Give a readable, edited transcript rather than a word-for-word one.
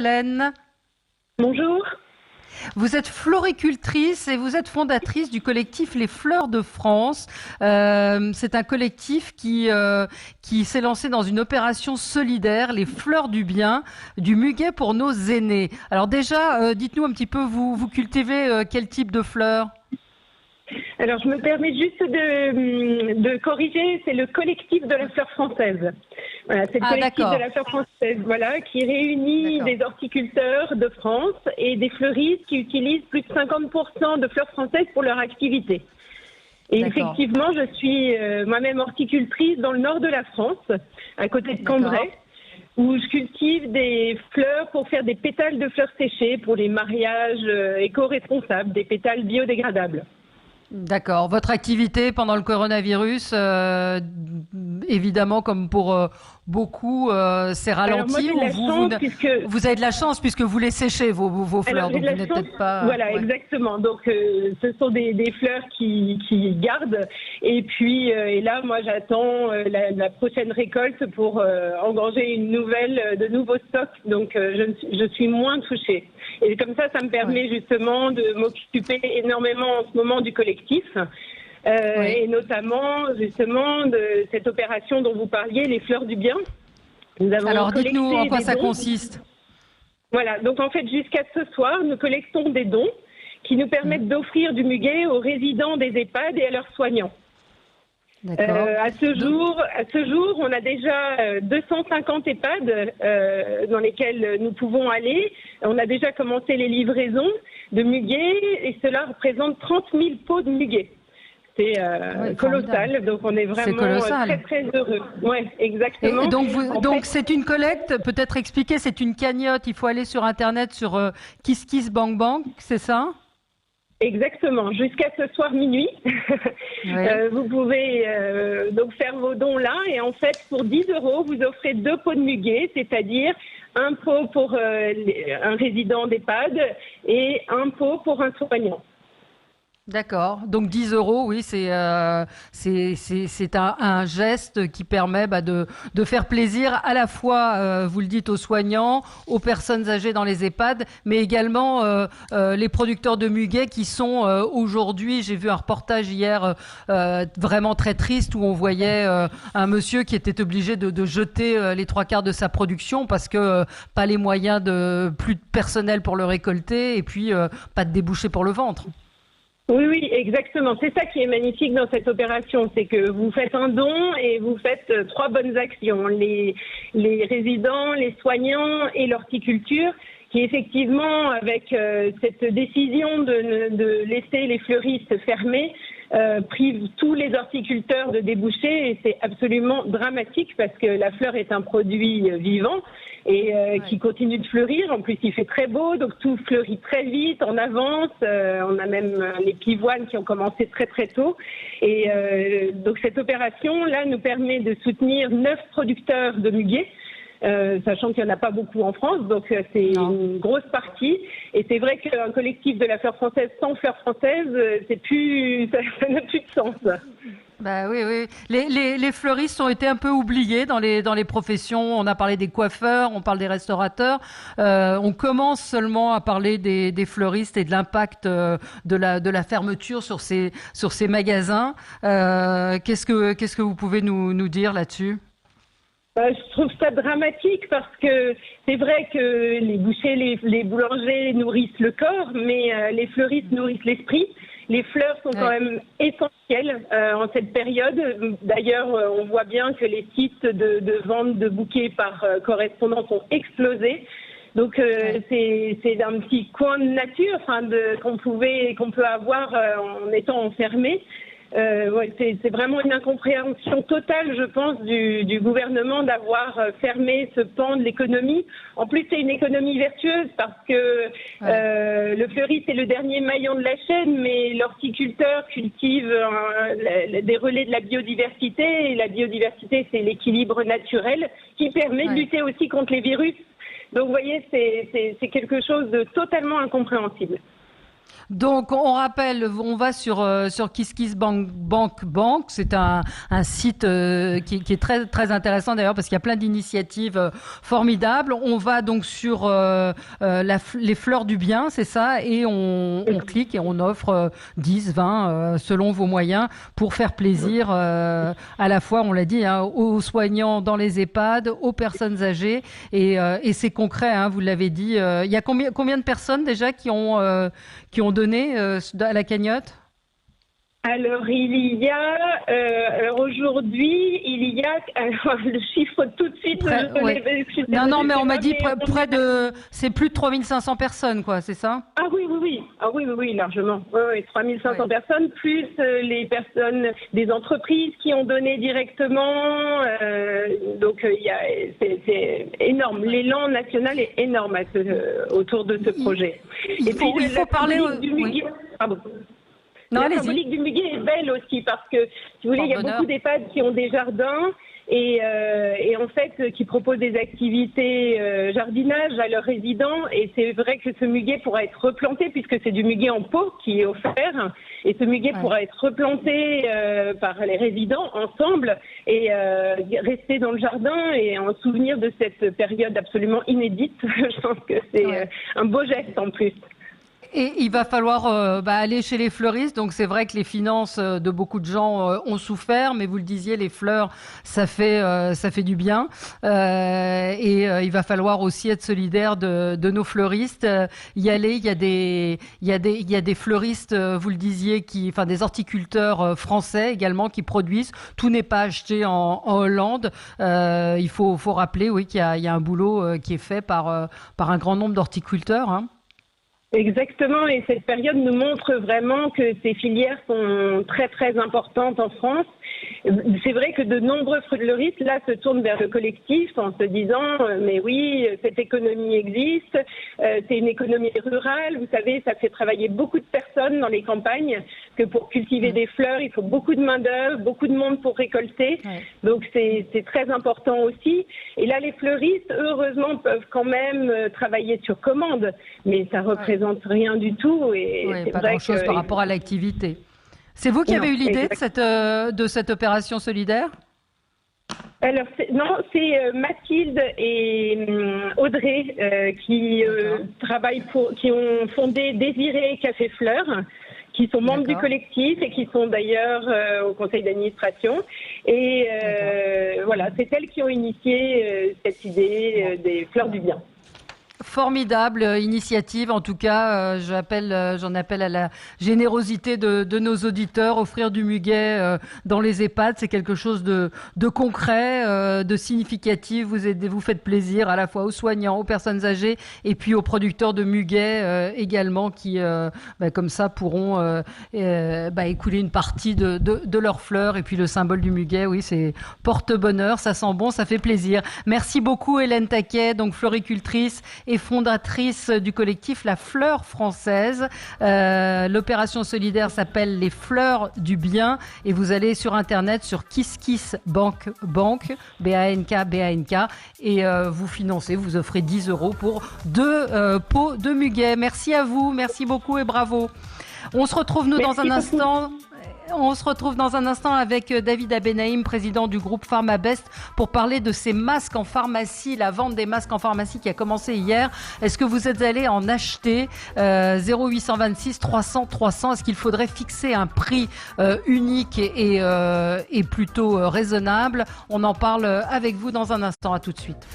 Hélène. Bonjour. Vous êtes floricultrice et vous êtes fondatrice du collectif Les Fleurs de France. C'est un collectif qui s'est lancé dans une opération solidaire, les Fleurs du Bien, du muguet pour nos aînés. Alors déjà, dites-nous un petit peu, vous cultivez quel type de fleurs ? Alors, je me permets juste de corriger, c'est le collectif de la fleur française. Voilà, c'est le collectif de la fleur française, voilà, qui réunit des horticulteurs de France et des fleuristes qui utilisent plus de 50% de fleurs françaises pour leur activité. Et effectivement, je suis moi-même horticultrice dans le nord de la France, à côté de Cambrai, où je cultive des fleurs pour faire des pétales de fleurs séchées pour les mariages éco-responsables, des pétales biodégradables. D'accord. Votre activité pendant le coronavirus, évidemment, comme pour beaucoup, s'est ralentie. Vous avez de la chance puisque vous les séchez vos fleurs, alors, donc vous n'êtes peut-être pas. Voilà, exactement. Donc, ce sont des fleurs qui gardent. Et puis, et là, moi, j'attends la prochaine récolte pour engranger de nouveaux stocks. Donc, je suis moins touchée. Et comme ça me permet justement de m'occuper énormément en ce moment du collectif. Et notamment justement de cette opération dont vous parliez, les Fleurs du Bien. Alors dites-nous en quoi ça consiste. Voilà, donc en fait jusqu'à ce soir, nous collectons des dons qui nous permettent d'offrir du muguet aux résidents des EHPAD et à leurs soignants. À ce jour, on a déjà 250 EHPAD dans lesquels nous pouvons aller. On a déjà commencé les livraisons de muguet et cela représente 30 000 pots de muguet. C'est colossal, donc on est vraiment très très heureux. Ouais, exactement. Et donc c'est une collecte, peut-être expliquer, c'est une cagnotte. Il faut aller sur internet sur KissKissBankBank, c'est ça ? Exactement, jusqu'à ce soir minuit. Vous pouvez donc faire vos dons là et en fait pour 10 €, vous offrez 2 pots de muguet, c'est-à-dire un pot pour un résident d'EHPAD et un pot pour un soignant. D'accord. Donc 10 €, oui, c'est un geste qui permet de faire plaisir à la fois, vous le dites, aux soignants, aux personnes âgées dans les EHPAD, mais également les producteurs de muguet qui sont aujourd'hui, j'ai vu un reportage hier vraiment très triste où on voyait un monsieur qui était obligé de jeter les 3/4 de sa production parce que pas les moyens plus de personnel pour le récolter et puis pas de débouchés pour le vendre. Oui, exactement. C'est ça qui est magnifique dans cette opération, c'est que vous faites un don et vous faites 3 bonnes actions. Les résidents, les soignants et l'horticulture, qui effectivement, avec cette décision de laisser les fleuristes fermés, prive tous les horticulteurs de débouchés et c'est absolument dramatique parce que la fleur est un produit vivant et qui continue de fleurir. En plus, il fait très beau, donc tout fleurit très vite, en avance. On a même les pivoines qui ont commencé très très tôt. Et donc cette opération-là nous permet de soutenir 9 producteurs de muguet. Sachant qu'il n'y en a pas beaucoup en France, donc c'est une grosse partie. Et c'est vrai qu'un collectif de la fleur française sans fleur française, ça n'a plus de sens. Bah oui. Les fleuristes ont été un peu oubliés dans les professions. On a parlé des coiffeurs, on parle des restaurateurs. On commence seulement à parler des fleuristes et de l'impact de la fermeture sur ces magasins. Qu'est-ce que vous pouvez nous dire là-dessus ? Je trouve ça dramatique parce que c'est vrai que les bouchers, les boulangers nourrissent le corps, mais les fleuristes nourrissent l'esprit. Les fleurs sont quand même essentielles en cette période. D'ailleurs, on voit bien que les sites de vente de bouquets par correspondance ont explosé. Donc c'est un petit coin de nature qu'on peut avoir en étant enfermé. C'est vraiment une incompréhension totale, je pense, du gouvernement d'avoir fermé ce pan de l'économie. En plus, c'est une économie vertueuse parce que le fleuriste est le dernier maillon de la chaîne, mais l'horticulteur cultive des relais de la biodiversité. Et la biodiversité, c'est l'équilibre naturel qui permet de lutter aussi contre les virus. Donc, vous voyez, c'est quelque chose de totalement incompréhensible. Donc, on rappelle, on va sur KissKissBank. C'est un site qui est très, très intéressant d'ailleurs parce qu'il y a plein d'initiatives formidables. On va donc sur les fleurs du bien, c'est ça, et on clique et on offre 10, 20, selon vos moyens, pour faire plaisir à la fois, on l'a dit, hein, aux soignants dans les EHPAD, aux personnes âgées, et c'est concret, hein, vous l'avez dit. Il y a combien de personnes déjà qui ont donné à la cagnotte? Alors, alors aujourd'hui, alors, le chiffre tout de suite. Non, mais on m'a dit c'est plus de 3500 personnes, quoi, c'est ça? Ah oui, largement. Oui, 3500 personnes, plus les personnes des entreprises qui ont donné directement. Donc, c'est énorme. L'élan national est énorme autour de ce projet. Il faut parler du Muguet. Pardon. Non, la symbolique du Muguet est belle aussi parce que, si vous voulez, il y a beaucoup d'EHPAD qui ont des jardins et en fait qui proposent des activités jardinage à leurs résidents. Et c'est vrai que ce muguet pourra être replanté puisque c'est du muguet en pot qui est offert. Et ce muguet pourra être replanté par les résidents ensemble et rester dans le jardin et en souvenir de cette période absolument inédite. Je pense que c'est un beau geste en plus. Et il va falloir aller chez les fleuristes. Donc c'est vrai que les finances de beaucoup de gens ont souffert, mais vous le disiez, les fleurs, ça fait du bien. Et il va falloir aussi être solidaire de nos fleuristes. Y aller. Il y a des fleuristes, vous le disiez, des horticulteurs français également qui produisent. Tout n'est pas acheté en Hollande. Il faut rappeler, oui, qu'il y a un boulot qui est fait par un grand nombre d'horticulteurs, hein. Exactement, et cette période nous montre vraiment que ces filières sont très très importantes en France. C'est vrai que de nombreux fleuristes là se tournent vers le collectif en se disant mais oui, cette économie existe, c'est une économie rurale, vous savez, ça fait travailler beaucoup de personnes dans les campagnes, que pour cultiver des fleurs, il faut beaucoup de main-d'œuvre, beaucoup de monde pour récolter. Donc c'est très important aussi. Et là les fleuristes, heureusement, peuvent quand même travailler sur commande, mais ça représente rien du tout et c'est pas vrai grand-chose par rapport à l'activité. C'est vous qui avez eu l'idée de cette opération solidaire? Alors c'est Mathilde et Audrey qui qui ont fondé Désiré Café Fleurs, qui sont membres du collectif et qui sont d'ailleurs au conseil d'administration. Et voilà, c'est elles qui ont initié cette idée des fleurs du bien. Formidable initiative, en tout cas, j'en appelle à la générosité de nos auditeurs. Offrir du muguet dans les EHPAD, c'est quelque chose de concret, de significatif. Vous faites plaisir à la fois aux soignants, aux personnes âgées et puis aux producteurs de muguet également qui, comme ça, pourront écouler une partie de leurs fleurs. Et puis le symbole du muguet, oui, c'est porte-bonheur, ça sent bon, ça fait plaisir. Merci beaucoup Hélène Taquet, donc floricultrice et fondatrice du collectif La Fleur Française. L'opération solidaire s'appelle Les Fleurs du Bien et vous allez sur internet sur KissKissBank, BANK, et vous financez, vous offrez 10 € pour 2 pots de muguet. Merci à vous, merci beaucoup et bravo. On se retrouve dans un instant. On se retrouve dans un instant avec David Abenaïm, président du groupe PharmaBest, pour parler de ces masques en pharmacie, la vente des masques en pharmacie qui a commencé hier. Est-ce que vous êtes allé en acheter 0826 300 300? Est-ce qu'il faudrait fixer un prix unique et plutôt raisonnable? On en parle avec vous dans un instant. À tout de suite.